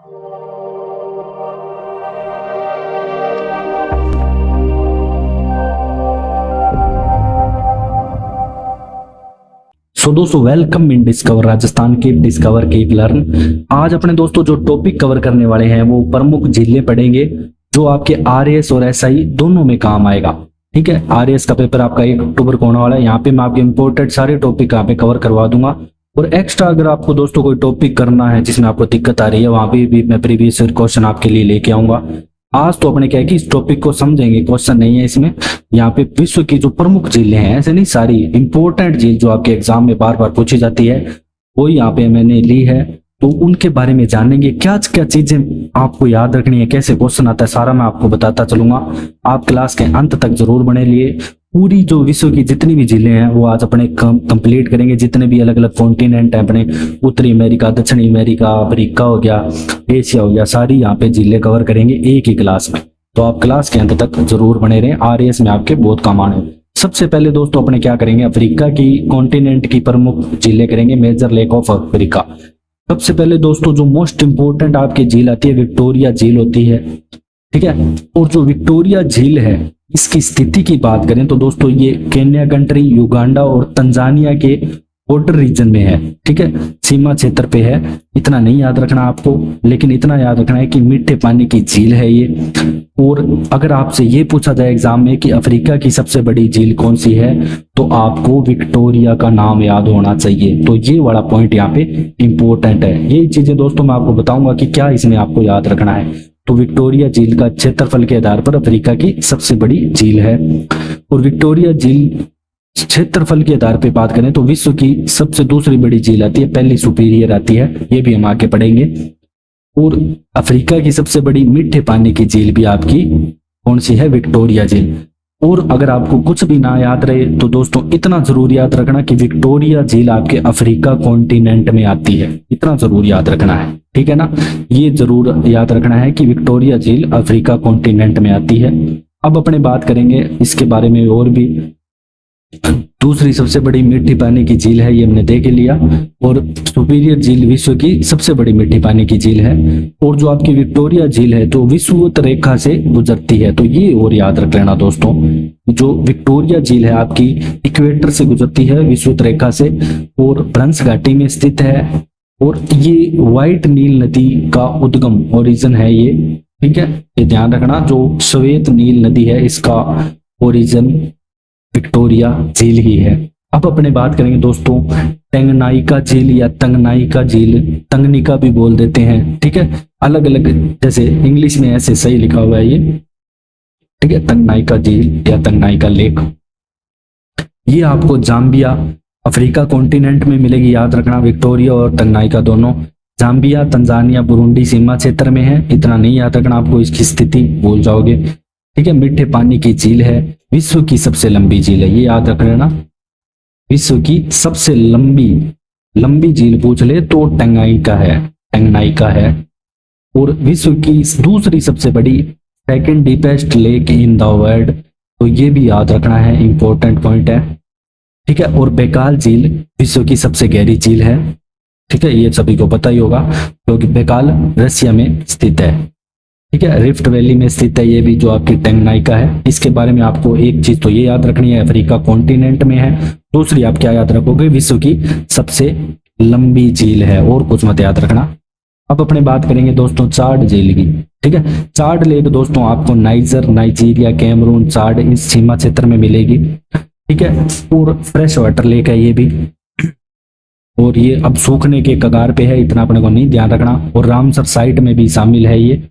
सो दोस्तों welcome in discover Rajasthan के discover keep learn. आज अपने दोस्तों जो टॉपिक कवर करने वाले हैं वो प्रमुख जिले पढ़ेंगे जो आपके आरएएस और एसआई दोनों में काम आएगा। ठीक है, आरएएस का पेपर आपका 1 अक्टूबर को होने वाला है। यहाँ पे मैं आपके इंपोर्टेंट सारे टॉपिक यहाँ पे कवर करवा दूंगा। और एक्स्ट्रा अगर आपको दोस्तों कोई टॉपिक करना है जिसमें आपको दिक्कत आ रही है, वहां पे भी मैं प्रीवियस क्वेश्चन आपके लिए लेके आऊंगा। आज तो अपने क्या है कि इस टॉपिक को समझेंगे, क्वेश्चन नहीं है इसमें। यहाँ पे विश्व की जो प्रमुख झीलें हैं, ऐसे नहीं, सारी इंपॉर्टेंट झील जो आपके एग्जाम में बार बार पूछी जाती है वो यहाँ पे मैंने ली है, तो उनके बारे में जानेंगे। क्या क्या चीजें आपको याद रखनी है, कैसे क्वेश्चन आता है, सारा मैं आपको बताता चलूंगा। आप क्लास के अंत तक जरूर बने लिए। पूरी जो विश्व की जितनी भी झीलें हैं वो आज अपने कंप्लीट करेंगे। जितने भी अलग अलग कॉन्टिनेंट हैं, अपने उत्तरी अमेरिका, दक्षिणी अमेरिका, अफ्रीका हो गया, एशिया हो गया, सारी यहाँ पे झीलें कवर करेंगे एक ही क्लास में। तो आप क्लास के अंत तक जरूर बने रहें, आरएएस में आपके बहुत काम आने। सबसे पहले दोस्तों अपने क्या करेंगे, अफ्रीका की कॉन्टिनेंट की प्रमुख झीलें करेंगे, मेजर लेक ऑफ अफ्रीका। सबसे पहले दोस्तों जो मोस्ट इंपोर्टेंट आपकी झील आती है, विक्टोरिया झील होती है। ठीक है, और जो विक्टोरिया झील है इसकी स्थिति की बात करें तो दोस्तों ये केन्या कंट्री, युगांडा और तंजानिया के बॉर्डर रीजन में है। ठीक है, सीमा क्षेत्र पे है। इतना नहीं याद रखना आपको, लेकिन इतना याद रखना है कि मीठे पानी की झील है ये। और अगर आपसे ये पूछा जाए एग्जाम में कि अफ्रीका की सबसे बड़ी झील कौन सी है, तो आपको विक्टोरिया का नाम याद होना चाहिए। तो ये वाला पॉइंट यहाँ पे इंपॉर्टेंट है। यही चीजें दोस्तों मैं आपको बताऊंगा कि क्या इसमें आपको याद रखना है। तो विक्टोरिया झील का क्षेत्रफल के आधार पर अफ्रीका की सबसे बड़ी झील है। और विक्टोरिया झील क्षेत्रफल के आधार पर बात करें तो विश्व की सबसे दूसरी बड़ी झील आती है, पहली सुपीरियर आती है, ये भी हम आगे पढ़ेंगे। और अफ्रीका की सबसे बड़ी मीठे पानी की झील भी आपकी कौन सी है, विक्टोरिया झील। और अगर आपको कुछ भी ना याद रहे तो दोस्तों इतना जरूर याद रखना कि विक्टोरिया झील आपके अफ्रीका कॉन्टिनेंट में आती है, इतना जरूर याद रखना है। ठीक है ना, ये जरूर याद रखना है कि विक्टोरिया झील अफ्रीका कॉन्टिनेंट में आती है। अब अपने बात करेंगे इसके बारे में और भी। दूसरी सबसे बड़ी मीठी पानी की झील है, ये हमने देख लिया। और सुपीरियर झील विश्व की सबसे बड़ी मीठी पानी की झील है। और जो आपकी विक्टोरिया झील है तो विषुवत रेखा से गुजरती है, तो ये और याद रख लेना दोस्तों। जो विक्टोरिया झील है आपकी इक्वेटर से गुजरती है, विषुवत रेखा से, और भ्रंश घाटी में स्थित है। और ये व्हाइट नील नदी का उद्गम ओरिजिन है ये। ठीक है, ये ध्यान रखना, जो श्वेत नील नदी है इसका ओरिजिन विक्टोरिया झील ही है। अब अपने बात करेंगे दोस्तों टंगनाइका झील या तंगनाइका झील, तंगनिका भी बोल देते हैं। ठीक है, अलग अलग, जैसे इंग्लिश में ऐसे सही लिखा हुआ है ये। ठीक है, तंगनाइका झील या तंगनाइका लेक, ये आपको जाम्बिया अफ्रीका कॉन्टिनेंट में मिलेगी। याद रखना, विक्टोरिया और तंगनाइका दोनों जाम्बिया, तंजानिया, बुरुंडी सीमा क्षेत्र में है। इतना नहीं याद रखना, आपको इसकी स्थिति भूल जाओगे। ठीक है, मीठे पानी की झील है, विश्व की सबसे लंबी झील है, ये याद रख लेना। विश्व की सबसे लंबी झील पूछ ले तो टंगनाइका है। और विश्व की दूसरी सबसे बड़ी, second deepest lake in the world, तो ये भी याद रखना है, इंपॉर्टेंट पॉइंट है। ठीक है, और बेकाल झील विश्व की सबसे गहरी झील है। ठीक है, ये सभी को पता ही होगा क्योंकि बेकाल रसिया में स्थित है। ठीक है, रिफ्ट वैली में स्थित है ये भी, जो आपकी टंगनाइका है। इसके बारे में आपको एक चीज तो ये याद रखनी है, अफ्रीका कॉन्टिनेंट में है। दूसरी आप क्या याद रखोगे, विश्व की सबसे लंबी झील है, और कुछ मत याद रखना। अब अपने बात करेंगे दोस्तों चाड झील की। ठीक है, चाड लेक दोस्तों आपको नाइजर, नाइजीरिया, कैमरून, चाड इस सीमा क्षेत्र में मिलेगी। ठीक है, और फ्रेश वाटर लेक है ये भी, और ये अब सूखने के कगार पे है, इतना अपने को नहीं ध्यान रखना। और रामसर साइट में भी शामिल है ये,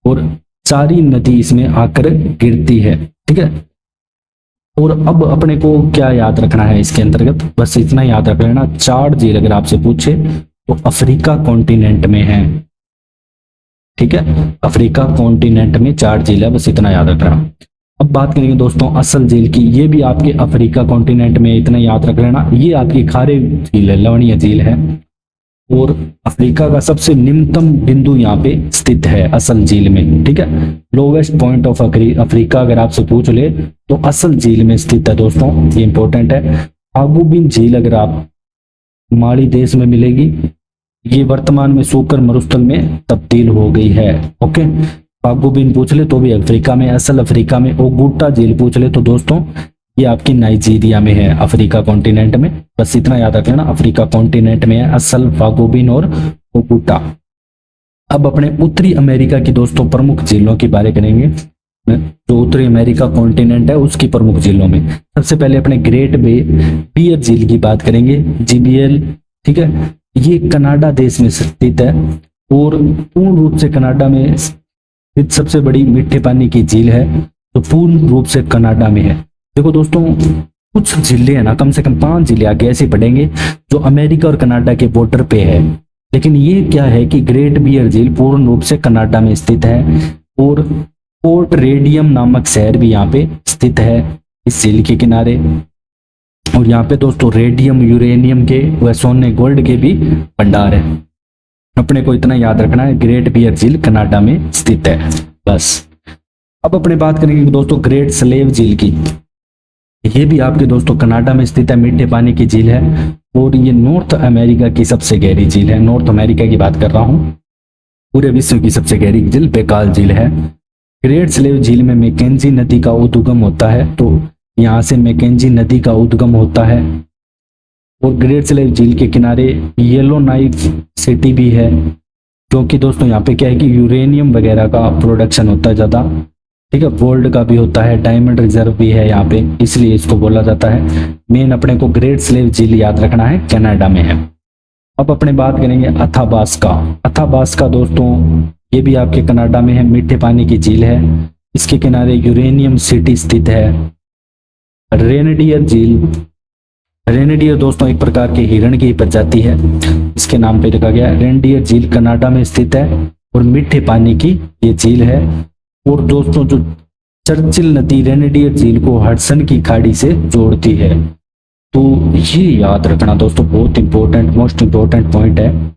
और चारी नदी इसमें आकर गिरती है। ठीक है, और अब अपने को क्या याद रखना है इसके अंतर्गत, बस इतना याद रख लेना, चाड झील अगर आपसे पूछे तो अफ्रीका कॉन्टिनेंट में है। ठीक है, अफ्रीका कॉन्टिनेंट में चाड झील है, बस इतना याद रखना। अब बात करेंगे दोस्तों असल झील की, ये भी आपके अफ्रीका कॉन्टिनेंट में, इतना याद रख लेना। ये आपकी खारे झील है, लवणीय झील है, और अफ्रीका का सबसे निम्नतम बिंदु यहाँ पे स्थित है असल झील में। ठीक है, लोवेस्ट पॉइंट ऑफ अफ्रीका अगर आपसे पूछ ले तो असल झील में स्थित है दोस्तों, ये इंपॉर्टेंट है। आगुबिन झील अगर आप माली देश में मिलेगी, ये वर्तमान में सूकर मरुस्थल में तब्दील हो गई है। ओके, पागोबिन पूछ ले तो भी अफ्रीका में, असल अफ्रीका में। ओगुटा झील पूछ ले तो दोस्तों ये आपकी नाइजीरिया में है, अफ्रीका कॉन्टिनेंट में। बस इतना याद रख लेना, अफ्रीका कॉन्टिनेंट में है असल, पागोबिन और ओगुटा। अब अपने उत्तरी अमेरिका की दोस्तों प्रमुख झीलों की बात करेंगे। जो उत्तरी अमेरिका कॉन्टिनेंट है उसकी प्रमुख झीलों में सबसे पहले अपने ग्रेट बियर झील की बात करेंगे, GBL। ठीक है, ये कनाडा देश में स्थित है और पूर्ण रूप से कनाडा में स्थित सबसे बड़ी मीठे पानी की झील है, जो पूर्ण रूप से कनाडा में है। देखो दोस्तों, कुछ झीलें है ना, कम से कम 5 झीलें आगे ऐसे पड़ेंगे जो अमेरिका और कनाडा के बॉर्डर पे है। लेकिन ये क्या है कि ग्रेट बियर झील पूर्ण रूप से कनाडा में स्थित है और पोर्ट रेडियम नामक शहर भी यहाँ पे स्थित है इस झील के किनारे। और यहाँ पे दोस्तों रेडियम, यूरेनियम के व सोने गोल्ड के भी भंडार है। अपने को इतना याद रखना है, ग्रेट बियर झील कनाडा में स्थित है। बस अब अपने बात करेंगे दोस्तों ग्रेट स्लेव झील की। ये भी आपके दोस्तों कनाडा में स्थित है, मीठे पानी की झील है और ये नॉर्थ अमेरिका की सबसे गहरी झील है। नॉर्थ अमेरिका की बात कर रहा हूँ, पूरे विश्व की सबसे गहरी झील बेकाल झील है। ग्रेट स्लेव झील में मैकेंजी नदी का उद्गम होता है, तो यहाँ से मैकेंजी नदी का उद्गम होता है। और ग्रेट स्लेव झील के किनारे येलो नाइफ सिटी भी है, क्योंकि दोस्तों यहाँ पे क्या है कि यूरेनियम वगैरह का प्रोडक्शन होता है ज़्यादा। ठीक है, गोल्ड का भी होता है, डायमंड रिजर्व भी है यहाँ पे, इसलिए इसको बोला जाता है। मेन अपने को ग्रेट स्लेव झील याद रखना है, कनाडा में है। अब अपने बात करेंगे अथाबास्का। अथाबास्का दोस्तों ये भी आपके कनाडा में है, मीठे पानी की झील है। इसके किनारे यूरेनियम सिटी स्थित है। रेनडियर झील, रेनडियर दोस्तों एक प्रकार के हिरण की प्रजाति है, इसके नाम पे रखा गया। रेनडियर झील कनाडा में स्थित है और मीठे पानी की ये झील है। और दोस्तों जो चर्चिल नदी रेनडियर झील को हडसन की खाड़ी से जोड़ती है, तो ये याद रखना दोस्तों, बहुत इंपॉर्टेंट, मोस्ट इंपॉर्टेंट पॉइंट है।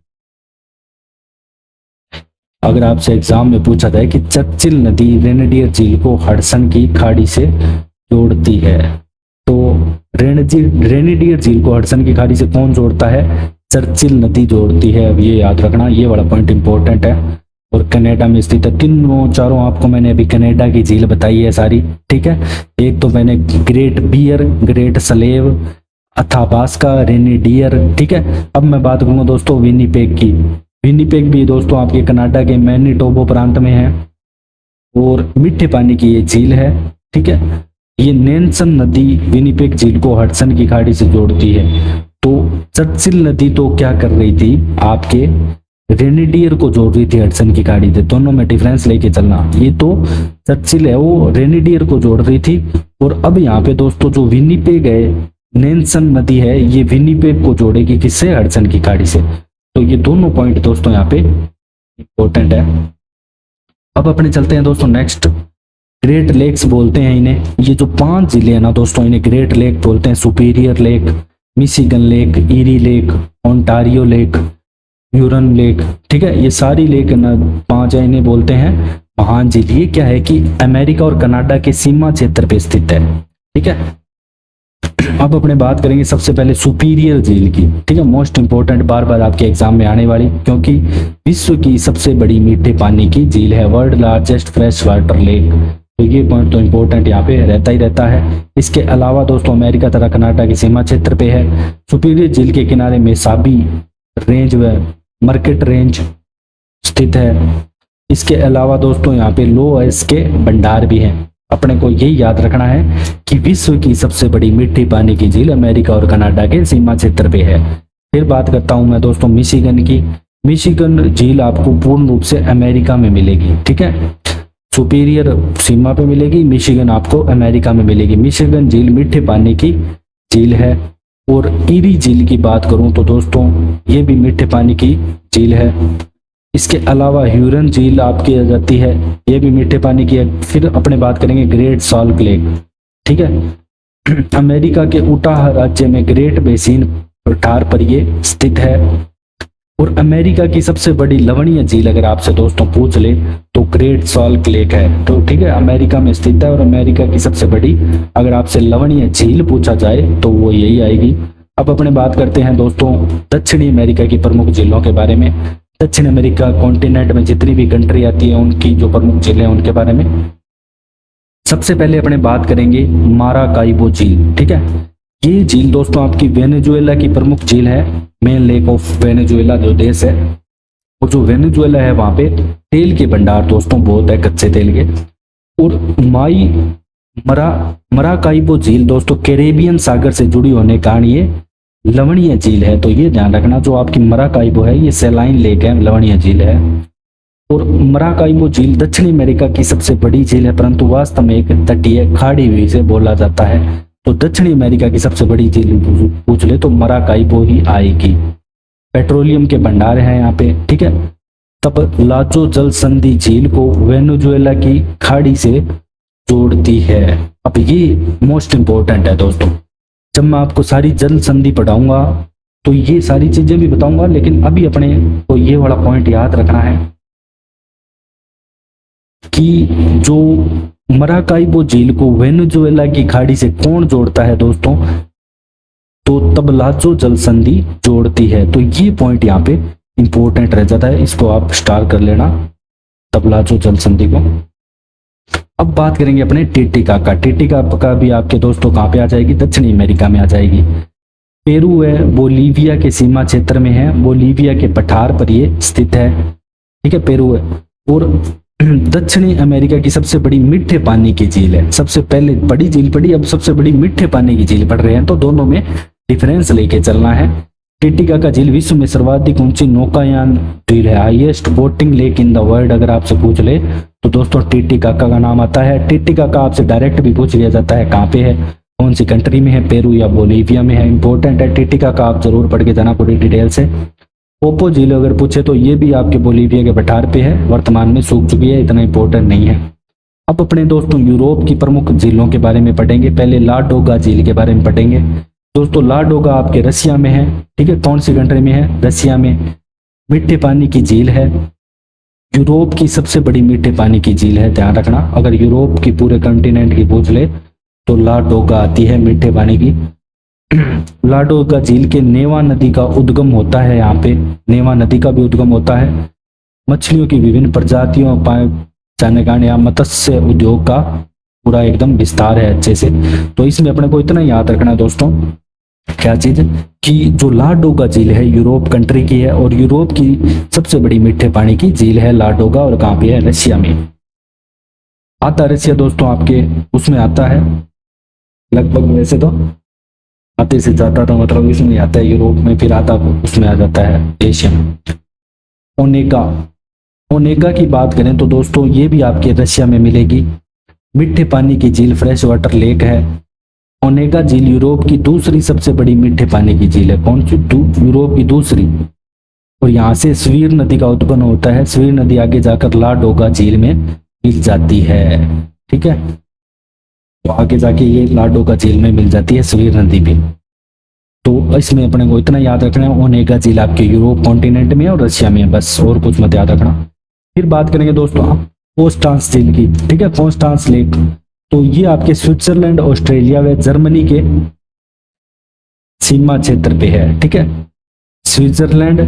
अगर आपसे एग्जाम में पूछा जाए कि चर्चिल नदी रेनडियर झील को हडसन की खाड़ी से जोड़ती है, तो रेनडियर झील को हडसन की खाड़ी से कौन जोड़ता है? चर्चिल नदी जोड़ती है। अब ये याद रखना, ये वाला पॉइंट इंपॉर्टेंट है। और कनाडा में स्थित है। तीनों चारों आपको मैंने अभी कनाडा की झील बताई है सारी। ठीक है, एक तो मैंने Great Bear, Great Slave, Athabasca, Reindeer. ठीक है, अब मैं बात करूंगा दोस्तों विनिपेग की। विनिपेग भी दोस्तों आपके कनाडा के मैनीटोबा प्रांत में है और मीठे पानी की ये झील है। ठीक है, ये नेल्सन नदी विनिपेग झील को हडसन की खाड़ी से जोड़ती है। तो चर्चिल नदी तो क्या कर रही थी, आपके रेनडियर को जोड़ रही थी हडसन की खाड़ी से। दोनों में डिफरेंस लेके चलना। ये तो चर्चिल है, वो रेनडियर को जोड़ रही थी। और अब यहाँ पे दोस्तों जो विनिपेग है, नेल्सन नदी है, ये विनिपेग को जोड़ेगी किससे? हडसन की खाड़ी से। तो ये दोनों पॉइंट दोस्तों यहाँ पे इंपॉर्टेंट है। अब अपने चलते हैं दोस्तों नेक्स्ट, ग्रेट लेक्स बोलते हैं इन्हें। ये जो 5 जिले हैं ना दोस्तों, इन्हें ग्रेट लेक बोलते हैं। Superior lake, Michigan lake, Erie lake, Ontario lake, Huron lake. ठीक है, ये सारी लेक ना 5 है, इन्हें बोलते हैं महान झील। ये क्या है कि अमेरिका और कनाडा के सीमा क्षेत्र पे स्थित है। ठीक है, अब अपने बात करेंगे सबसे पहले सुपीरियर झील की। ठीक है, मोस्ट इंपोर्टेंट, बार बार आपके एग्जाम में आने वाली, क्योंकि विश्व की सबसे बड़ी मीठे पानी की झील है, world largest fresh water lake. तो ये पॉइंट तो इंपॉर्टेंट यहाँ पे रहता ही रहता है। इसके अलावा दोस्तों अमेरिका तथा कनाडा के सीमा क्षेत्र पे है। सुपीरियर झील के किनारे मेसाबी रेंज व मार्केट रेंज स्थित है। इसके अलावा दोस्तों यहाँ पे लोएस के भंडार भी हैं। अपने को यही याद रखना है कि विश्व की सबसे बड़ी मीठी पानी की झील अमेरिका और कनाडा के सीमा क्षेत्र पे है। फिर बात करता हूं मैं दोस्तों मिशिगन की। मिशिगन झील आपको पूर्ण रूप से अमेरिका में मिलेगी। ठीक है, सुपीरियर सीमा पे मिलेगी, मिशिगन आपको अमेरिका में मिलेगी। मिशिगन झील मीठे पानी की झील है। और ईरी झील की बात करूं तो दोस्तों ये भी मीठे पानी की झील है। इसके अलावा ह्यूरन झील आपकी आ जाती है, ये भी मीठे पानी की है। फिर अपने बात करेंगे ग्रेट सॉल्ट लेक। ठीक है, अमेरिका के उटाह राज्य में ग्रेट बेसिन पठार पर ये स्थित है। और अमेरिका की सबसे बड़ी लवणीय झील अगर आपसे दोस्तों पूछ ले तो ग्रेट सॉल्ट लेक है। तो ठीक है, अमेरिका में स्थित है और अमेरिका की सबसे बड़ी अगर आपसे लवणीय झील पूछा जाए तो वो यही आएगी। अब अपने बात करते हैं दोस्तों दक्षिणी अमेरिका की प्रमुख झीलों के बारे में। दक्षिण अमेरिका कॉन्टिनेंट में जितनी भी कंट्री आती है उनकी जो प्रमुख झीलें हैं उनके बारे में सबसे पहले अपने बात करेंगे माराकाइबो झील। ठीक है, ये झील दोस्तों आपकी वेनेजुएला की प्रमुख झील है, मेन लेक ऑफ वेनेजुएला जो देश है। और जो वेनेजुएला है वहां पे तेल के भंडार दोस्तों बहुत है, कच्चे तेल के। और मराकाइबो झील दोस्तों कैरेबियन सागर से जुड़ी होने के कारण ये लवणीय झील है, तो ये ध्यान रखना। जो आपकी मराकाइबो है ये सैलाइन लेक है, लवणीय झील है। और मराकाइबो झील दक्षिणी अमेरिका की सबसे बड़ी झील है, परंतु वास्तव में एक तटीय खाड़ी हुई से बोला जाता है। तो दक्षिणी अमेरिका की सबसे बड़ी झील पूछ ले तो मराकाइबो ही आएगी। पेट्रोलियम के भंडार हैं यहाँ पे। ठीक है, तब लाचो जल संधि झील को वेनेजुएला की खाड़ी से जोड़ती है। अब ये मोस्ट इंपॉर्टेंट है दोस्तों, जब मैं आपको सारी जल संधि पढ़ाऊंगा तो ये सारी चीजें भी बताऊंगा, लेकिन अभी अपने को ये वाला पॉइंट याद रखना है कि जो मराकाइबो झील को वेनेजुएला की खाड़ी से कौन जोड़ता है दोस्तों, तो तब लाचो जल संधि जोड़ती है। तो ये पॉइंट यहाँ पे इंपॉर्टेंट रह जाता है, इसको आप स्टार कर लेना, तब लाचो जल संधि को। अब बात करेंगे अपने टिटिकाका। टिटिकाका भी आपके दोस्तों कहाँ पे आ जाएगी, दक्षिणी अमेरिका में आ जाएगी। पेरू है, बोलीविया के सीमा क्षेत्र में है, बोलीविया के पठार पर ये स्थित है। ठीक है, पेरू है। और दक्षिणी अमेरिका की सबसे बड़ी मीठे पानी की झील है। सबसे पहले बड़ी झील पड़ी, अब सबसे बड़ी मीठे पानी की झील पड़ रहे हैं, तो दोनों में डिफरेंस लेके चलना है। टिटिकाका झील विश्व में सर्वाधिक ऊंची नौकायान झील है, highest boating lake in the world. अगर आपसे पूछ ले तो दोस्तों टिटिकाका का नाम आता है। टिटिकाका आपसे डायरेक्ट भी पूछ लिया जाता है कहाँ पे है, कौन सी कंट्री में है, पेरू या बोलीविया में है। इंपॉर्टेंट है, टिटिकाका आप जरूर पढ़ के जाना पूरी डिटेल से। पोपो झील अगर पूछे तो ये भी आपके बोलीविया के पठार पे है, वर्तमान में सूख चुकी है, इतना इंपॉर्टेंट नहीं है। अब अपने दोस्तों यूरोप की प्रमुख झीलों के बारे में पढ़ेंगे। पहले लाडोगा झील के बारे में पढ़ेंगे दोस्तों। लाडोगा आपके रसिया में है। ठीक है, कौन सी कंट्री में है, रसिया में। मीठे पानी की झील है, यूरोप की सबसे बड़ी मीठे पानी की झील है, ध्यान रखना। अगर यूरोप की पूरे कॉन्टिनेंट की पूछ ले तो लाडोगा आती है मीठे पानी की। लाडोगा झील के नेवा नदी का उद्गम होता है, यहाँ पे नेवा नदी का भी उद्गम होता है। मछलियों की विभिन्न प्रजातियों पाए जाने का यहाँ मत्स्य उद्योग का पूरा एकदम विस्तार है अच्छे से। तो इसमें अपने को इतना याद रखना है दोस्तों, क्या चीज, कि जो लाडोगा झील है यूरोप कंट्री की है और यूरोप की सबसे बड़ी मीठे पानी की झील है लाडोगा। और कहाँ पे है, रशिया में आता है। रशिया दोस्तों आपके उसमें आता है लगभग, वैसे तो आते से जाता था, मतलब इसमें आता है यूरोप में, फिर आता उसमें आ जाता है एशिया में। ओनेगा, ओनेगा की बात करें तो दोस्तों ये भी आपके रशिया में मिलेगी। मीठे पानी की झील, फ्रेश वाटर लेक है। ओनेगा झील यूरोप की दूसरी सबसे बड़ी मीठे पानी की झील है। कौन सी, यूरोप की दूसरी। और यहाँ से स्वीर नदी का उत्पन्न होता है। स्वीर नदी आगे जाकर लाडोगा झील में मिल जाती है। ठीक है, तो आगे जाके ये लाडोगा झील में मिल जाती है स्वीर नदी भी। तो इसमें अपने को इतना याद रखना है, ओनेगा झील आपके यूरोप कॉन्टिनेंट में और रशिया में, बस और कुछ मत याद रखना। फिर बात करेंगे दोस्तों आप कोस्टांस झील की। ठीक है, कोस्टांस लेक, तो ये आपके स्विट्जरलैंड, ऑस्ट्रेलिया व जर्मनी के सीमा क्षेत्र पे है। ठीक है, स्विट्जरलैंड,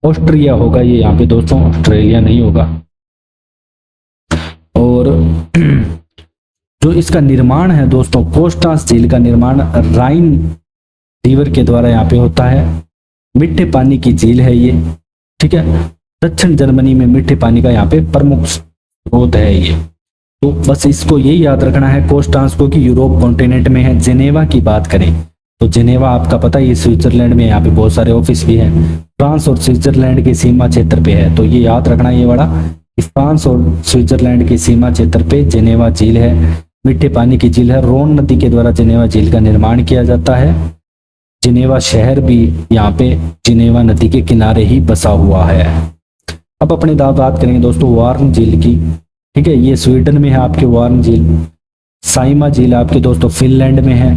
ऑस्ट्रिया होगा ये यहाँ पे दोस्तों, ऑस्ट्रेलिया नहीं होगा। और जो इसका निर्माण है दोस्तों, कोस्टांस झील का निर्माण राइन रिवर के द्वारा यहाँ पे होता है। मीठे पानी की झील है ये। ठीक है, दक्षिण जर्मनी में मीठे पानी का यहाँ पे प्रमुख स्रोत है ये। तो बस इसको यही याद रखना है कोस्टांस को, कि यूरोप कॉन्टिनेंट में है। जेनेवा की बात करें तो जेनेवा आपका पता है ये स्विट्जरलैंड में, यहाँ पे बहुत सारे ऑफिस भी हैं। फ्रांस और स्विट्जरलैंड के सीमा क्षेत्र पे है, तो ये याद रखना ये बड़ा, फ्रांस और स्विट्जरलैंड के सीमा क्षेत्र पे जेनेवा झील है, मीठे पानी की झील है। रोन नदी के द्वारा जेनेवा झील का निर्माण किया जाता है। जेनेवा शहर भी यहाँ पे जेनेवा नदी के किनारे ही बसा हुआ है। अब अपने बात करेंगे दोस्तों वार्न झील की। ठीक है, ये स्वीडन में है आपके वार्न झील। साइमा झील आपके दोस्तों फिनलैंड में है।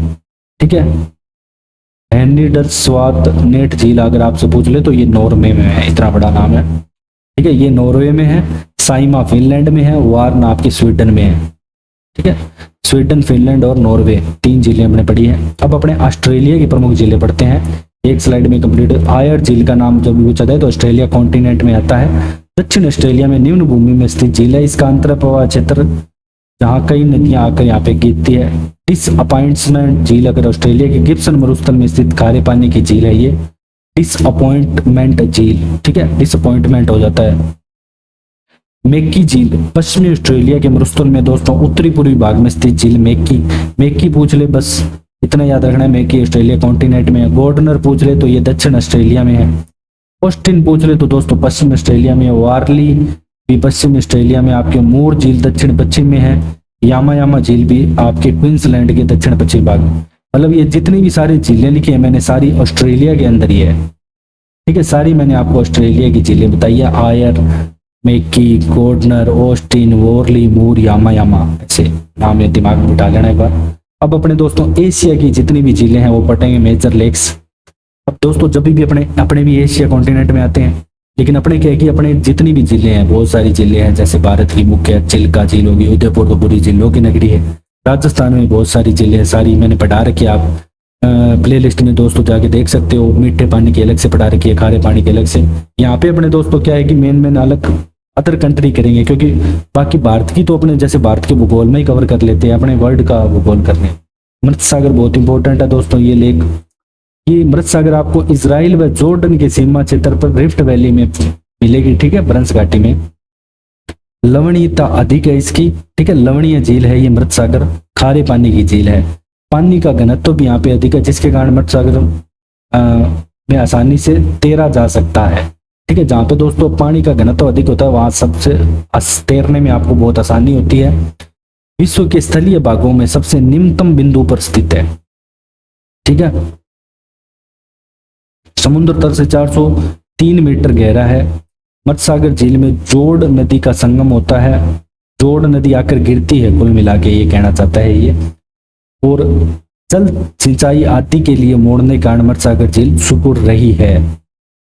ठीक है, हेनिडरस्वात नेट झील अगर आपसे पूछ ले तो ये नॉर्वे में है, इतना बड़ा नाम है। ठीक है, ये नॉर्वे में है। साइमा फिनलैंड में है, वार्न आपके स्वीडन में है। ठीक है, स्वीडन, फिनलैंड और नॉर्वे, 3 झीलें हमने पढ़ी हैं। अब अपने ऑस्ट्रेलिया की प्रमुख झीलें पढ़ते हैं, एक स्लाइड में कंप्लीट। आयर झील का नाम जब पूछा जाए तो ऑस्ट्रेलिया कॉन्टिनेंट में आता है। दक्षिण ऑस्ट्रेलिया में निम्न भूमि में स्थित झील है। इसका अंतर्प्रवाह क्षेत्र जहाँ कई नदियां आकर यहाँ पे गिरती है। डिसअपॉइंटमेंट झील अगर ऑस्ट्रेलिया के गिब्सन मरुस्थल में स्थित खारे पानी की झील है ये डिसअपॉइंटमेंट झील, ठीक है, डिसअपॉइंटमेंट हो जाता है। मेकी झील पश्चिमी ऑस्ट्रेलिया के मरुस्थल में दोस्तों उत्तरी पूर्वी भाग में स्थित झील मेकी। मेकी पूछ ले बस इतना याद रखना है, मेकी ऑस्ट्रेलिया कॉन्टिनेंट में है। गॉर्डनर पूछ ले तो ये दक्षिण ऑस्ट्रेलिया में है। ऑस्टिन पूछ ले तो दोस्तों पश्चिम ऑस्ट्रेलिया में है। वारली भी पश्चिम ऑस्ट्रेलिया में आपके। मूर झील दक्षिण पश्चिम में है। यामा झील भी आपके क्वींसलैंड के दक्षिण पश्चिम भाग में। मतलब ये जितनी भी सारी झीलें लिखी है मैंने सारी ऑस्ट्रेलिया के अंदर ही है, ठीक है, सारी मैंने आपको ऑस्ट्रेलिया की झीलें बताई है। आयर, मेकी, गॉर्डनर, ऑस्टिन, वॉरली, मूर, यामा, ऐसे नाम ये दिमाग में बिठा लेना एक बार। अब अपने दोस्तों एशिया की जितनी भी झीलें हैं वो पढ़ेंगे, मेजर लेक्स। अब दोस्तों जब भी अपने भी एशिया कॉन्टिनेंट में आते हैं, लेकिन अपने क्या है कि अपने जितनी भी झीलें हैं बहुत सारी झीलें हैं, जैसे भारत की मुख्य चिल्का झील होगी, उदयपुर तो पूरी झीलों की नगरी है। राजस्थान में बहुत सारी झीलें हैं, सारी मैंने पढ़ा रखी है। आप प्ले लिस्ट में दोस्तों जाके देख सकते हो। मीठे पानी की अलग से पढ़ा रखी है, खारे पानी की अलग से। यहाँ पे अपने दोस्तों क्या है कि मेन अलग अदर कंट्री करेंगे, क्योंकि बाकी भारत की तो अपने जैसे भारत के भूगोल में ही कवर कर लेते हैं, अपने वर्ल्ड का भूगोल करने। मृत सागर बहुत इंपॉर्टेंट है दोस्तों, ये लेक, ये मृत सागर आपको इजराइल व जॉर्डन के सीमा क्षेत्र पर रिफ्ट वैली में मिलेगी, ठीक है, ब्रंस घाटी में। लवणीयता अधिक है इसकी, ठीक है, लवणीय झील है ये मृत सागर, खारे पानी की झील है। पानी का घनत्व भी यहाँ पे अधिक है, जिसके कारण मृत सागर में आसानी से तैरा जा सकता है, ठीक है। जहाँ पे दोस्तों पानी का घनत्व अधिक होता है वहां सबसे तैरने में आपको बहुत आसानी होती है। विश्व के स्थलीय भागों में सबसे निम्नतम बिंदु पर स्थित है, ठीक है। समुद्र तल से 403 मीटर गहरा है। मत्स्य सागर झील में जोड़ नदी का संगम होता है, जोड़ नदी आकर गिरती है, कुल मिला के ये कहना चाहता है ये। और जल सिंचाई आदि के लिए मोड़ने के कारण मत्स्य सागर झील सुकुड़ रही है,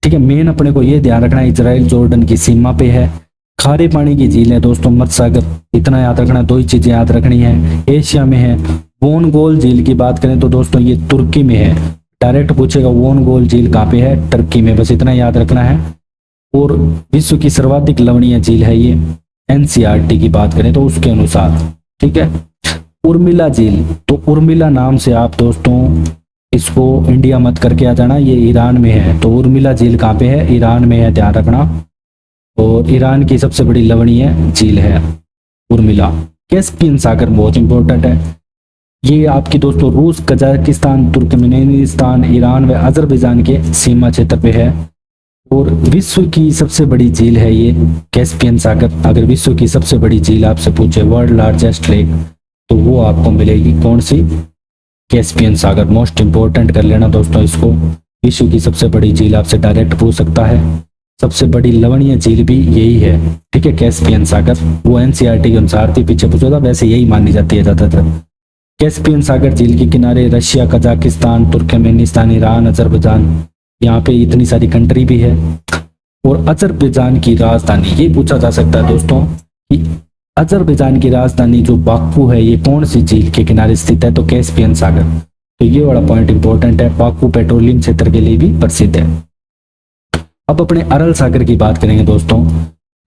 ठीक है। मेन अपने को ये ध्यान रखना है इजराइल जॉर्डन की सीमा पे है। खारे पानी की झील है दोस्तों मत्स्य सागर, इतना याद रखना, 2 ही चीजें याद रखनी है। एशिया में है। वोनगोल झील की बात करें तो दोस्तों ये तुर्की में है। डायरेक्ट पूछेगा वोनगोल झील कहाँ पे है, टर्की में, बस इतना याद रखना है। और विश्व की सर्वाधिक लवणीय झील है ये, एनसीईआरटी की बात करें तो उसके अनुसार, ठीक है। उर्मिला झील, तो उर्मिला नाम से आप दोस्तों इसको इंडिया मत करके आ जाना, ये ईरान में है। तो उर्मिला झील कहाँ पे है, ईरान में है, ध्यान रखना। और ईरान की सबसे बड़ी लवणीय झील है उर्मिला। कैस्पियन सागर बहुत इंपॉर्टेंट है, ये आपकी दोस्तों रूस, कजाकिस्तान, तुर्कमेनिस्तान, ईरान व अजरबैजान के सीमा क्षेत्र पे है। और विश्व की सबसे बड़ी झील है ये कैस्पियन सागर। अगर विश्व की सबसे बड़ी झील आपसे पूछे वर्ल्ड लार्जेस्ट लेक, तो वो आपको मिलेगी कौन सी, कैस्पियन सागर। मोस्ट इंपोर्टेंट कर लेना दोस्तों इसको। विश्व की सबसे बड़ी झील आपसे डायरेक्ट पूछ सकता है। सबसे बड़ी लवणीय झील भी यही है, ठीक है, कैस्पियन सागर। वो एनसीईआरटी के अनुसार थी, पीछे पूछा था, वैसे यही मानी जाती है ज्यादातर। कैस्पियन सागर झील के किनारे Russia, Kazakhstan, Turkmenistan, Iran, Azerbaijan, यहाँ पे इतनी सारी कंट्री भी है। और अजरबैजान की राजधानी, ये पूछा जा सकता है दोस्तों कि अजरबैजान की राजधानी जो बाकू है ये कौन सी झील के किनारे स्थित है, तो कैस्पियन सागर। तो ये वाला पॉइंट इंपॉर्टेंट है। बाकू पेट्रोलियम क्षेत्र के लिए भी प्रसिद्ध है। अब अपने अरल सागर की बात करेंगे दोस्तों।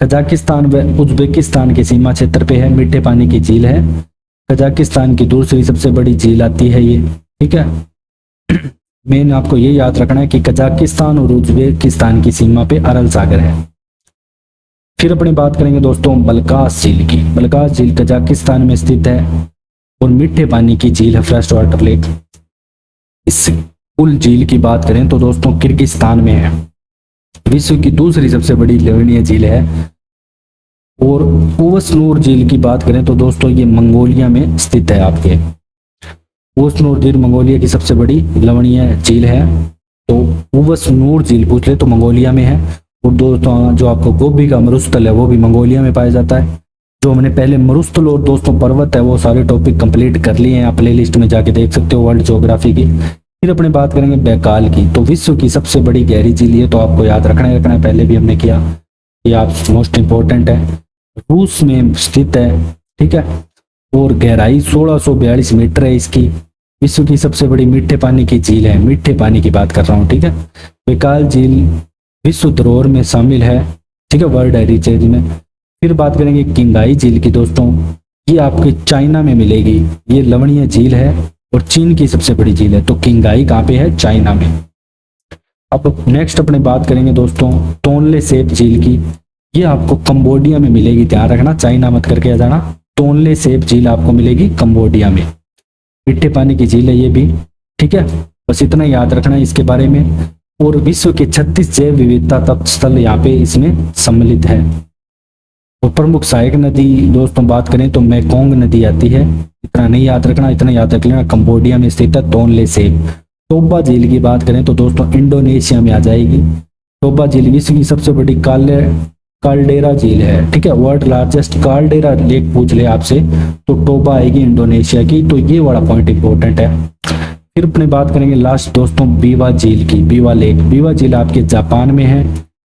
कजाकिस्तान व उज्बेकिस्तान के सीमा क्षेत्र पे है, मीठे पानी की झील है। कजाकिस्तान की दूसरी सबसे बड़ी झील आती है ये, ठीक है। मेन आपको ये याद रखना है कि कजाकिस्तान और उज्बेकिस्तान की सीमा पे अरल सागर है। फिर अपनी बात करेंगे दोस्तों बलकास झील की। बलकास झील कजाकिस्तान में स्थित है और मीठे पानी की झील है, फ्रेश वाटर लेक। इस कुल झील की बात करें तो दोस्तों किर्गिस्तान में है। विश्व की दूसरी सबसे बड़ी लवणीय झील है। और ओवसनूर झील की बात करें तो दोस्तों ये मंगोलिया में स्थित है आपके। ओवसनूर झील मंगोलिया की सबसे बड़ी लवणीय झील है। तो ओवसनूर झील पूछ ले तो मंगोलिया में है। और दोस्तों जो आपको गोबी का मरुस्थल है वो भी मंगोलिया में पाया जाता है। जो हमने पहले मरुस्थल और दोस्तों पर्वत है वो सारे टॉपिक कंप्लीट कर लिए हैं, आप प्ले लिस्ट में जाके देख सकते हो वर्ल्ड ज्योग्राफी की। फिर अपने बात करेंगे बैकाल की। तो विश्व की सबसे बड़ी गहरी झील ये तो आपको याद रखना है, पहले भी हमने किया, ये आप मोस्ट इंपॉर्टेंट है। रूस में स्थित है, ठीक है। और गहराई 1642 मीटर है इसकी। विश्व की सबसे बड़ी मीठे पानी की झील है, मीठे पानी की बात कर रहा हूँ, ठीक है। बैकाल झील विश्व धरोहर में शामिल है, ठीक है, वर्ल्ड हेरिटेज में। फिर बात करेंगे किंगाई झील की दोस्तों, ये आपके चाइना में मिलेगी। ये लवणीय झील है और चीन की सबसे बड़ी झील है। तो किंगाई कहाँ पे है? चाइना में। अब नेक्स्ट अपने बात करेंगे दोस्तों तोनले सैप झील की। ये आपको कंबोडिया में मिलेगी, ध्यान रखना, चाइना मत करके आ जाना। तोनले सैप झील आपको मिलेगी कंबोडिया में। मीठे पानी की झील है ये भी, ठीक है। बस इतना याद रखना इसके बारे में। और विश्व के 36 जैव विविधता तत्व स्थल यहाँ पे इसमें सम्मिलित है। और प्रमुख सहायक नदी दोस्तों बात करें तो मेकोंग नदी आती है। इतना नहीं याद रखना, इतना याद रख लेना, कंबोडिया में स्थित है तोनले सैप। टोबा झील की बात करें तो दोस्तों इंडोनेशिया में आ जाएगी। टोबा झील विश्व की सबसे बड़ी काल्डेरा झील है, ठीक है। वर्ल्ड लार्जेस्ट काल्डेरा लेक पूछ ले आपसे तो टोबा आएगी इंडोनेशिया की। तो ये वाला पॉइंट इंपॉर्टेंट है। फिर अपने बात करेंगे लास्ट दोस्तों बीवा झील की, बीवा लेक। बीवा झील आपके जापान में है,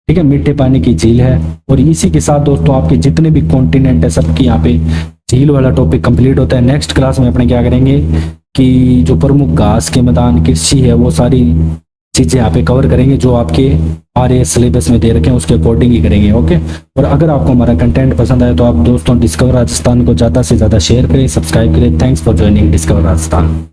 ठीक है, मीठे पानी की झील है। और इसी के साथ दोस्तों आपके जितने भी कॉन्टिनेंट है सबकी यहाँ पे झील वाला टॉपिक कंप्लीट होता है। नेक्स्ट क्लास में अपने क्या करेंगे कि जो प्रमुख घास के मैदान, कृषि है, वो सारी चीजें यहाँ पे कवर करेंगे जो आपके आरएएस सिलेबस में दे रखे हैं, उसके अकॉर्डिंग ही करेंगे, ओके। और अगर आपको हमारा कंटेंट पसंद आए तो आप दोस्तों डिस्कवर राजस्थान को ज़्यादा से ज़्यादा शेयर करें, सब्सक्राइब करें। Thanks for joining discover Rajasthan.